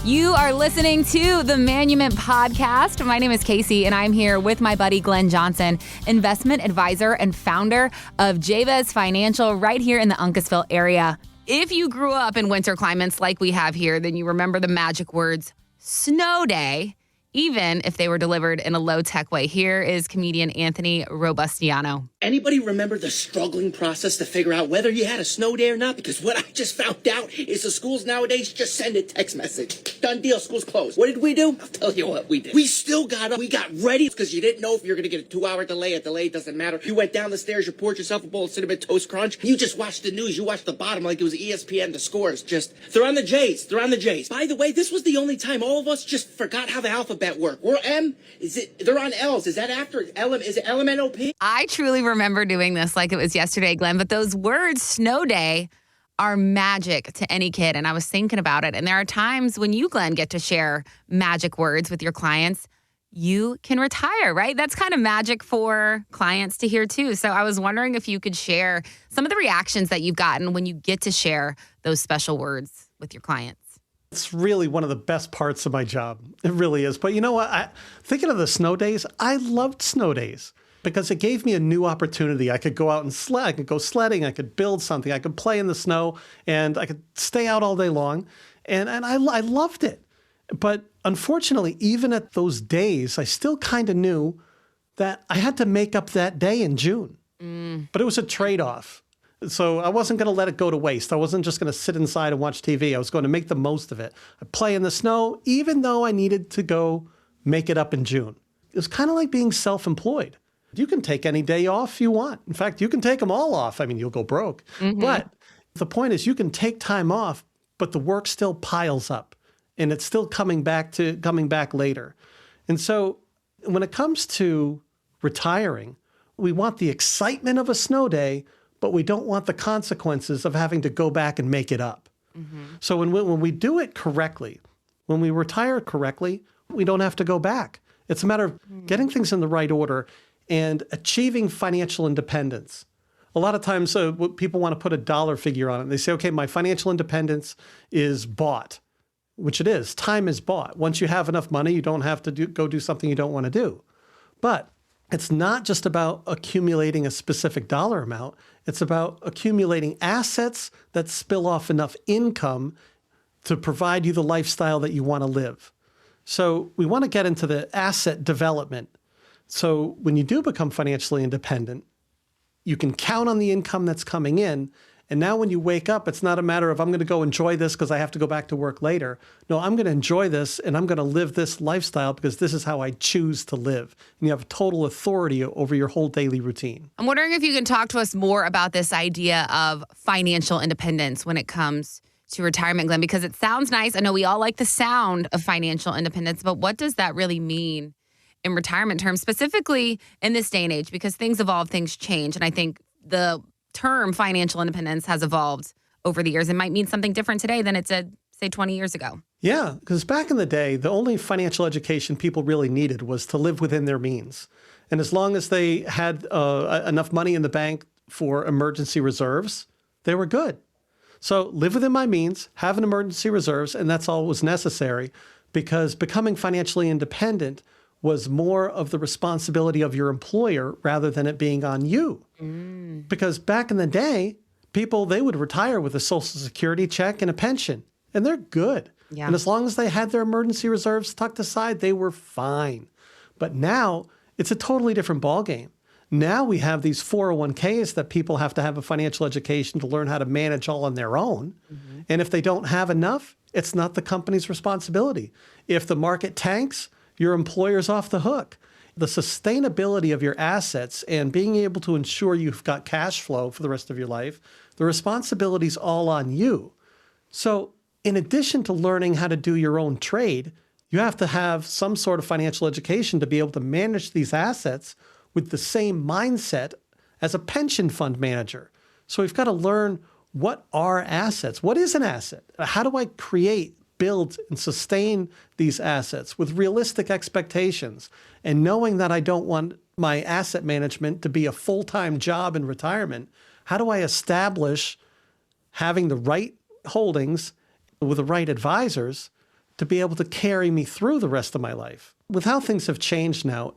You are listening to the Manument Podcast. My name is Casey, and I'm here with my buddy Glenn Johnson, investment advisor and founder of Jabez Financial right here in the Uncasville area. If you grew up in winter climates like we have here, then you remember the magic words, snow day, even if they were delivered in a low-tech way. Here is comedian Anthony Robustiano. Anybody remember the struggling process to figure out whether you had a snow day or not? Because what I just found out is the schools nowadays just send a text message. Done deal, school's closed. What did we do? I'll tell you what we did. We still got up. We got ready because you didn't know if you're going to get a 2-hour delay. A delay doesn't matter. You went down the stairs, you poured yourself a bowl of Cinnamon Toast Crunch. You just watched the news. You watched the bottom like it was ESPN, the scores. They're on the J's. They're on the J's. By the way, this was the only time all of us just forgot how the alphabet worked. We're M. They're on L's. Is that after LM? Is it LMNOP? I truly remember doing this like it was yesterday, Glenn, but those words, snow day, are magic to any kid. And I was thinking about it. And there are times when you, Glenn, get to share magic words with your clients. You can retire, right? That's kind of magic for clients to hear too. So I was wondering if you could share some of the reactions that you've gotten when you get to share those special words with your clients. It's really one of the best parts of my job. It really is. But you know what? Thinking of the snow days, I loved snow days because it gave me a new opportunity. I could go out and sled. I could go sledding. I could build something. I could play in the snow, and I could stay out all day long. And I loved it. But unfortunately, even at those days, I still kind of knew that I had to make up that day in June. But it was a trade-off. So I wasn't going to let it go to waste. I wasn't just going to sit inside and watch TV. I was going to make the most of it. I'd play in the snow, even though I needed to go make it up in June. It was kind of like being self-employed. You can take any day off you want. In fact, you can take them all off. I mean, you'll go broke. But the point is you can take time off, but the work still piles up and it's still coming back later. And so when it comes to retiring, we want the excitement of a snow day, but we don't want the consequences of having to go back and make it up. So when we do it correctly, when we retire correctly, we don't have to go back. It's a matter of getting things in the right order and achieving financial independence. A lot of times people want to put a dollar figure on it. They say, okay, my financial independence is bought, which it is. Time is bought. Once you have enough money, you don't have to go do something you don't want to do. But it's not just about accumulating a specific dollar amount. It's about accumulating assets that spill off enough income to provide you the lifestyle that you want to live. So we want to get into the asset development. So when you do become financially independent, you can count on the income that's coming in. And now when you wake up, it's not a matter of I'm going to go enjoy this because I have to go back to work later. No, I'm going to enjoy this and I'm going to live this lifestyle because this is how I choose to live. And you have total authority over your whole daily routine. I'm wondering if you can talk to us more about this idea of financial independence when it comes to retirement, Glenn, because it sounds nice. I know we all like the sound of financial independence, but what does that really mean in retirement terms, specifically in this day and age? Because things evolve, things change. And I think the term financial independence has evolved over the years. It might mean something different today than it did, say, 20 years ago. Yeah, because back in the day, the only financial education people really needed was to live within their means. And as long as they had enough money in the bank for emergency reserves, they were good. So live within my means, have an emergency reserves, and that's all was necessary because becoming financially independent was more of the responsibility of your employer rather than it being on you. Because back in the day, people, they would retire with a Social Security check and a pension, and they're good. Yeah. And as long as they had their emergency reserves tucked aside, they were fine. But now it's a totally different ballgame. Now we have these 401ks that people have to have a financial education to learn how to manage all on their own. And if they don't have enough, it's not the company's responsibility. If the market tanks, your employer's off the hook. The sustainability of your assets and being able to ensure you've got cash flow for the rest of your life, the responsibility's all on you. So in addition to learning how to do your own trade, you have to have some sort of financial education to be able to manage these assets with the same mindset as a pension fund manager. So we've got to learn, what are assets? What is an asset? How do I create, build, and sustain these assets with realistic expectations? And knowing that I don't want my asset management to be a full-time job in retirement, how do I establish having the right holdings with the right advisors to be able to carry me through the rest of my life. With how things have changed now,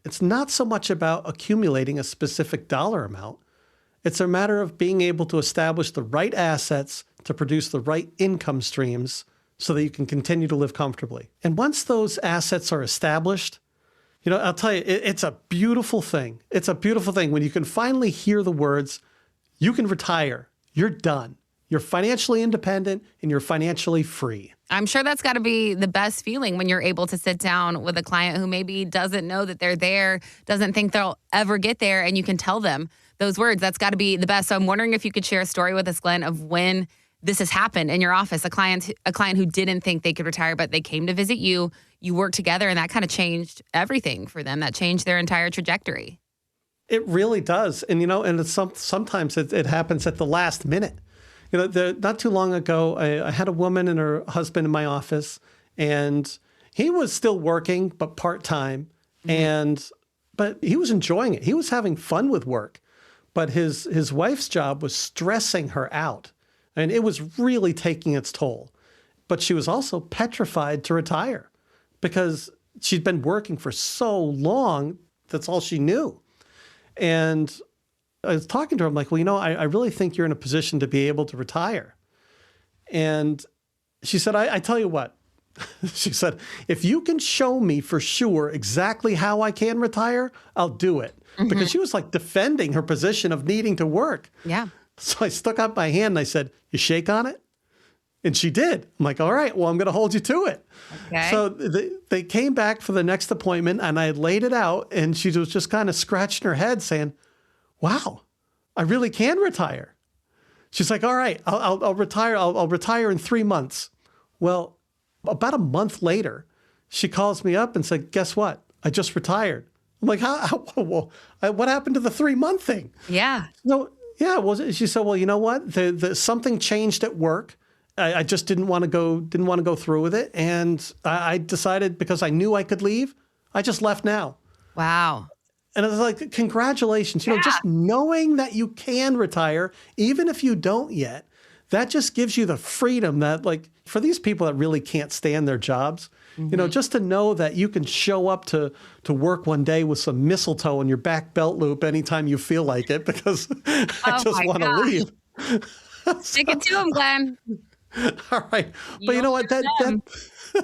it's not so much about accumulating a specific dollar amount. It's a matter of being able to establish the right assets to produce the right income streams so that you can continue to live comfortably. And once those assets are established, I'll tell you, it's a beautiful thing. It's a beautiful thing when you can finally hear the words, you can retire, you're done. You're financially independent and you're financially free. I'm sure that's got to be the best feeling when you're able to sit down with a client who maybe doesn't know that they're there, doesn't think they'll ever get there, and you can tell them those words. That's got to be the best. So I'm wondering if you could share a story with us, Glenn, of when this has happened in your office, a client who didn't think they could retire, but they came to visit you, you worked together, and that kind of changed everything for them. That changed their entire trajectory. It really does. And, and it's sometimes it happens at the last minute. Not too long ago, I had a woman and her husband in my office, and he was still working, but part-time. But he was enjoying it. He was having fun with work, but his wife's job was stressing her out, and it was really taking its toll. But she was also petrified to retire because she'd been working for so long. That's all she knew. And I was talking to her. I'm like, well, I really think you're in a position to be able to retire. And she said, I tell you what, she said, if you can show me for sure exactly how I can retire, I'll do it. Because she was like defending her position of needing to work. Yeah. So I stuck out my hand and I said, you shake on it? And she did. I'm like, all right, well, I'm going to hold you to it. Okay. So they came back for the next appointment and I had laid it out and she was just kind of scratching her head saying, wow, I really can retire. She's like, all right, I'll retire. I'll retire in 3 months. Well, about a month later, she calls me up and said, guess what? I just retired. I'm like, what happened to the 3-month thing? Yeah. No, yeah. Well, she said, well, you know what? Something changed at work. I just didn't want to go through with it. And I decided because I knew I could leave, I just left now. Wow. And I was like, congratulations. Just knowing that you can retire, even if you don't yet, that just gives you the freedom that, like, for these people that really can't stand their jobs, just to know that you can show up to work one day with some mistletoe in your back belt loop anytime you feel like it, because I just want to leave. Stick it to them, Glenn. All right. But you know what?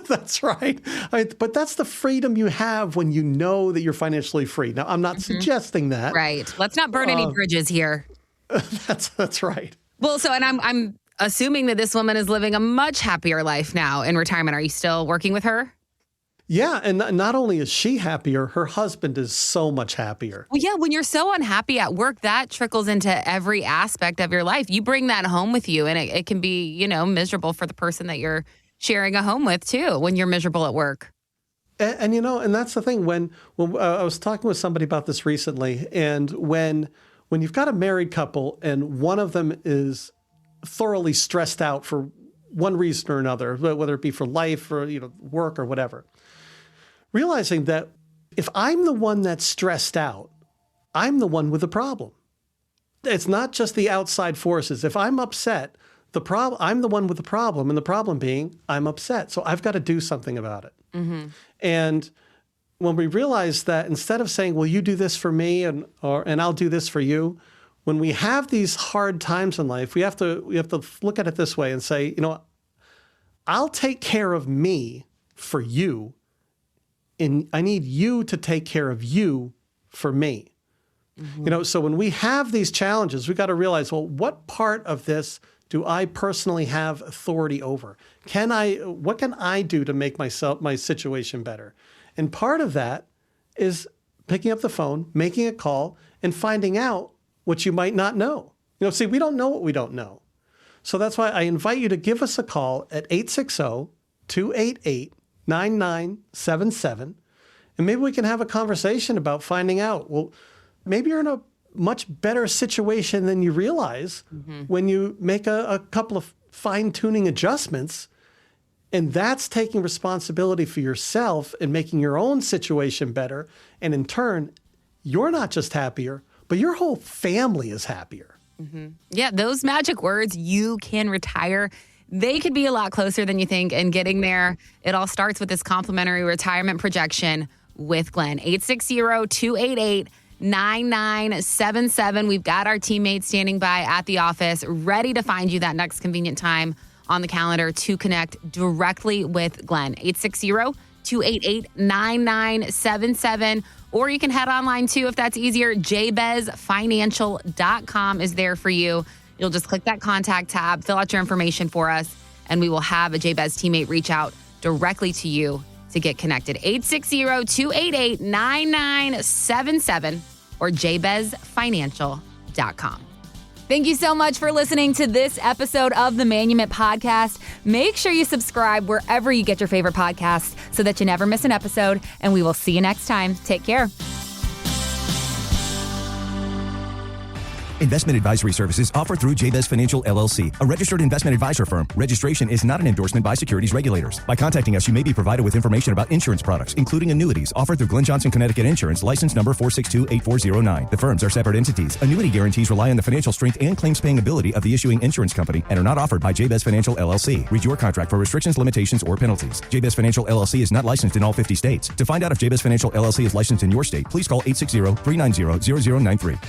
That's right. But that's the freedom you have when you know that you're financially free. Now, I'm not suggesting that. Right. Let's not burn any bridges here. That's right. Well, so, and I'm assuming that this woman is living a much happier life now in retirement. Are you still working with her? Yeah. And not only is she happier, her husband is so much happier. Well, yeah, when you're so unhappy at work, that trickles into every aspect of your life. You bring that home with you, and it can be, miserable for the person that you're sharing a home with, too, when you're miserable at work. And that's the thing. When I was talking with somebody about this recently, and when you've got a married couple and one of them is thoroughly stressed out for one reason or another, whether it be for life or work or whatever, realizing that if I'm the one that's stressed out, I'm the one with the problem. It's not just the outside forces. If I'm upset, I'm the one with the problem, and the problem being I'm upset. So I've got to do something about it. And when we realize that instead of saying, well, you do this for me and I'll do this for you, when we have these hard times in life, we have to look at it this way and say, I'll take care of me for you, and I need you to take care of you for me. So when we have these challenges, we got to realize, well, what part of this do I personally have authority over? What can I do to make my situation better? And part of that is picking up the phone, making a call, and finding out what you might not know. See, we don't know what we don't know. So that's why I invite you to give us a call at 860-288-9977. And maybe we can have a conversation about finding out, well, maybe you're in a much better situation than you realize when you make a couple of fine-tuning adjustments. And that's taking responsibility for yourself and making your own situation better. And in turn, you're not just happier, but your whole family is happier. Yeah, those magic words, you can retire. they could be a lot closer than you think. And getting there, it all starts with this complimentary retirement projection with Glenn. 860-288-9977. We've got our teammates standing by at the office, ready to find you that next convenient time on the calendar to connect directly with Glenn. 860-288-9977. Or you can head online too if that's easier. JabezFinancial.com is there for you. You'll just click that contact tab, fill out your information for us, and we will have a Jabez teammate reach out directly to you to get connected. 860-288-9977 or JabezFinancial.com. Thank you so much for listening to this episode of the Manument Podcast. Make sure you subscribe wherever you get your favorite podcasts so that you never miss an episode, and we will see you next time. Take care. Investment advisory services offered through Jabez Financial, LLC, a registered investment advisor firm. Registration is not an endorsement by securities regulators. By contacting us, you may be provided with information about insurance products, including annuities, offered through Glenn Johnson, Connecticut Insurance, license number 4628409. The firms are separate entities. Annuity guarantees rely on the financial strength and claims-paying ability of the issuing insurance company and are not offered by Jabez Financial, LLC. Read your contract for restrictions, limitations, or penalties. Jabez Financial, LLC is not licensed in all 50 states. To find out if Jabez Financial, LLC is licensed in your state, please call 860-390-0093.